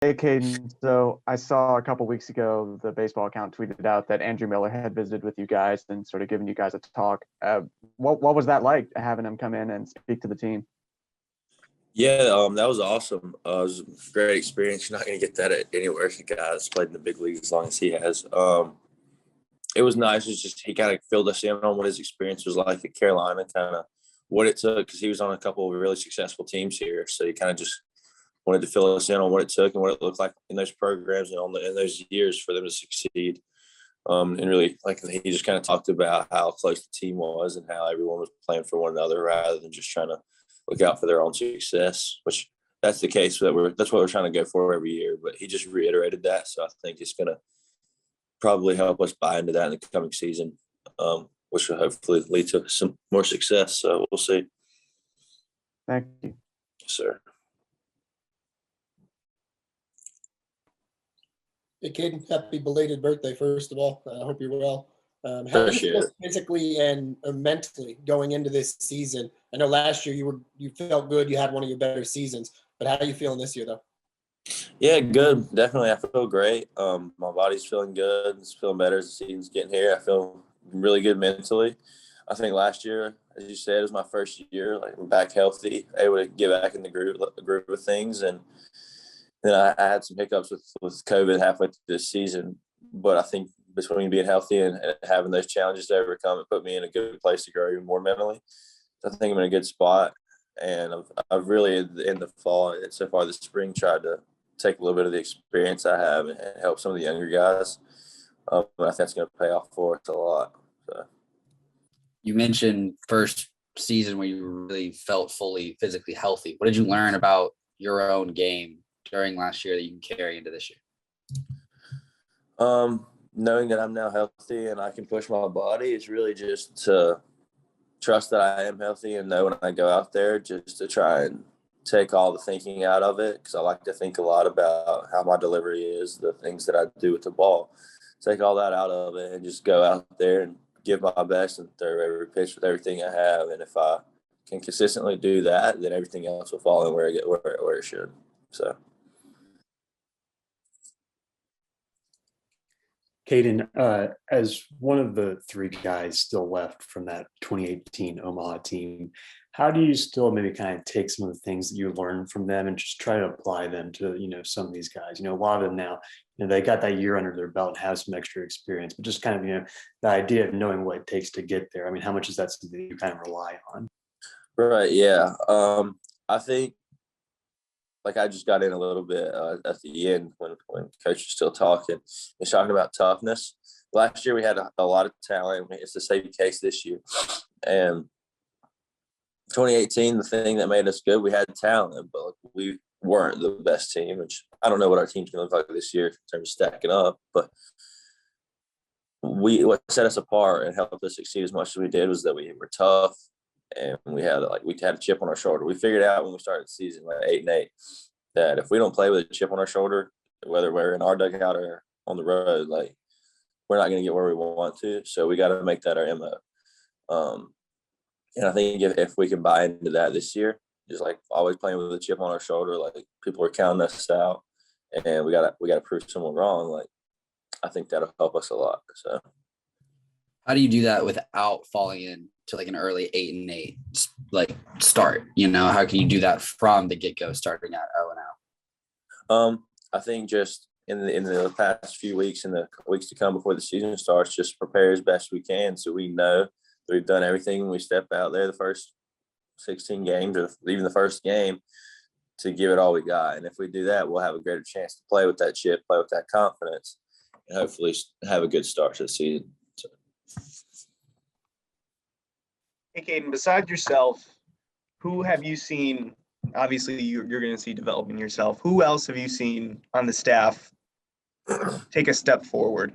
Hey, Caden. So I saw a couple weeks ago the baseball account tweeted out that Andrew Miller had visited with you guys and sort of given you guys a talk. What was that like having him come in and speak to the team? Yeah, that was awesome. It was a great experience. You're not going to get that at anywhere. If a guy that's played in the big leagues as long as he has. It was nice. It was just he kind of filled us in on what his experience was like at Carolina, kind of what it took because he was on a couple of really successful teams here. So he kind of just wanted to fill us in on what it took and what it looked like in those programs and in those years for them to succeed. And really, like he just kind of talked about how close the team was and how everyone was playing for one another rather than just trying to look out for their own success. Which that's the case that's what we're trying to go for every year. But he just reiterated that, so I think it's going to probably help us buy into that in the coming season, which will hopefully lead to some more success. So we'll see. Thank you. Yes, sir. Hey, Caden, happy belated birthday, first of all. I hope you're well. How do you Appreciate feel it. physically and mentally going into this season? I know last year you felt good, you had one of your better seasons, but how are you feeling this year, though? Yeah, good. Definitely, I feel great. My body's feeling good. It's feeling better as the season's getting here. I feel really good mentally. I think last year, as you said, it was my first year. Like I'm back healthy, able to get back in the groove of things, and then I had some hiccups with COVID halfway through this season. But I think between being healthy and having those challenges to overcome, it put me in a good place to grow even more mentally. So I think I'm in a good spot. And I've really, in the fall and so far this spring, tried to take a little bit of the experience I have and help some of the younger guys. I think that's going to pay off for us a lot. So. You mentioned first season where you really felt fully physically healthy. What did you learn about your own game during last year that you can carry into this year? Knowing that I'm now healthy and I can push my body is really just to trust that I am healthy and know when I go out there just to try and take all the thinking out of it because I like to think a lot about how my delivery is, the things that I do with the ball. Take all that out of it and just go out there and give my best and throw every pitch with everything I have. And if I can consistently do that, then everything else will fall in where it should. So. Caden, as one of the three guys still left from that 2018 Omaha team, how do you still maybe kind of take some of the things that you learned from them and just try to apply them to, some of these guys? A lot of them now, they got that year under their belt and have some extra experience, but just kind of, the idea of knowing what it takes to get there. I mean, how much is that something you kind of rely on? Right. Yeah. I think like I just got in a little bit at the end when coach was still talking. He's talking about toughness. Last year we had a lot of talent. It's the same case this year. And 2018, the thing that made us good, we had talent, but we weren't the best team, which I don't know what our team's going to look like this year in terms of stacking up. But what set us apart and helped us succeed as much as we did was that we were tough. And we had a chip on our shoulder. We figured out when we started the season, like 8-8, that if we don't play with a chip on our shoulder, whether we're in our dugout or on the road, like we're not going to get where we want to. So we got to make that our MO. And I think if we can buy into that this year, just like always playing with a chip on our shoulder, like people are counting us out, and we gotta prove someone wrong. Like I think that'll help us a lot. So. How do you do that without falling into like an early 8-8 like start? How can you do that from the get-go starting at 0-0? I think just in the past few weeks and the weeks to come before the season starts, just prepare as best we can so we know that we've done everything when we step out there the first 16 games or even the first game to give it all we got. And if we do that, we'll have a greater chance to play with that chip, play with that confidence, and hopefully have a good start to the season. Hey, Caden, besides yourself, who have you seen? Obviously, you're going to see developing yourself. Who else have you seen on the staff take a step forward?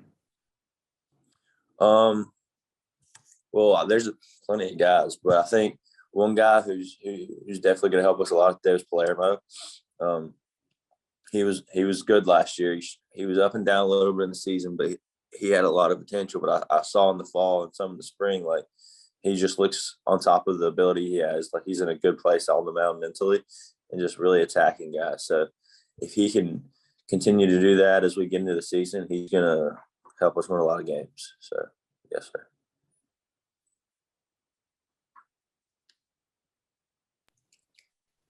Well, there's plenty of guys, but I think one guy who's definitely going to help us a lot there is Palermo. He was good last year. He was up and down a little bit in the season, but he had a lot of potential. But I saw in the fall and some in the spring, like he just looks on top of the ability he has. Like he's in a good place on the mound mentally and just really attacking guys. So if he can continue to do that as we get into the season, he's going to help us win a lot of games. So, yes, sir.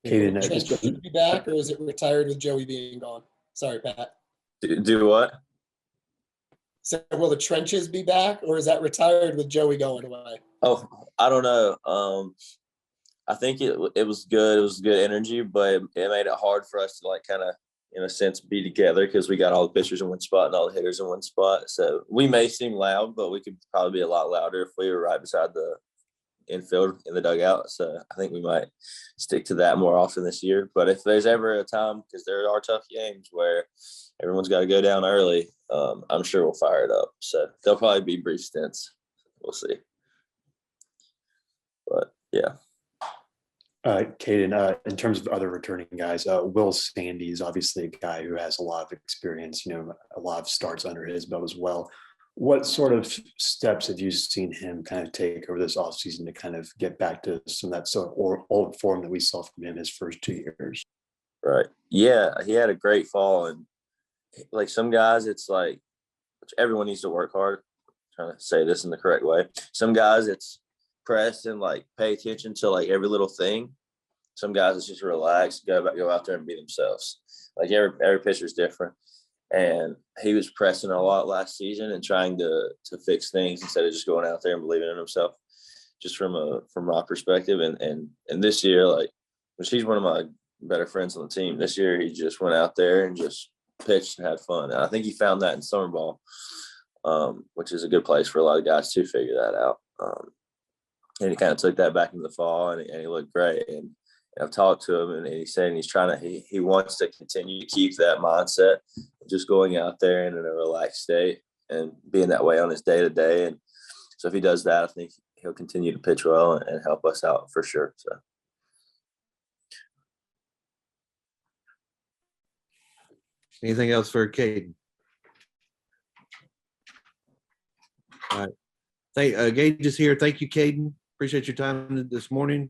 Caden, Will Trench be back, or is it retired with Joey being gone? Sorry, Pat. Do what? So will the trenches be back, or is that retired with Joey going away? Oh, I don't know. I think it was good. It was good energy, but it made it hard for us to like kind of, in a sense, be together because we got all the pitchers in one spot and all the hitters in one spot. So we may seem loud, but we could probably be a lot louder if we were right beside the infield in the dugout. So I think we might stick to that more often this year. But if there's ever a time, because there are tough games where everyone's got to go down early, I'm sure we'll fire it up. So there'll probably be brief stints. We'll see. But yeah. Caden, in terms of other returning guys, Will Sandy is obviously a guy who has a lot of experience, a lot of starts under his belt as well. What sort of steps have you seen him kind of take over this offseason to kind of get back to some of that sort of old form that we saw from him his first 2 years? Right. Yeah, he had a great fall. And like some guys, it's like everyone needs to work hard. I'm trying to say this in the correct way. Some guys, it's press and like pay attention to like every little thing. Some guys, it's just relax, go out there and be themselves. Like every pitcher is different. And he was pressing a lot last season and trying to fix things instead of just going out there and believing in himself. Just from my perspective, and this year, like, which he's one of my better friends on the team. This year, he just went out there and just pitched and had fun. And I think he found that in summer ball, which is a good place for a lot of guys to figure that out. And he kind of took that back into the fall, and he looked great. And I've talked to him, and he's saying he wants to continue to keep that mindset of just going out there and in a relaxed state and being that way on his day to day. And so if he does that, I think he'll continue to pitch well and help us out for sure. So. Anything else for Caden? All right. Gage is here. Thank you, Caden. Appreciate your time this morning.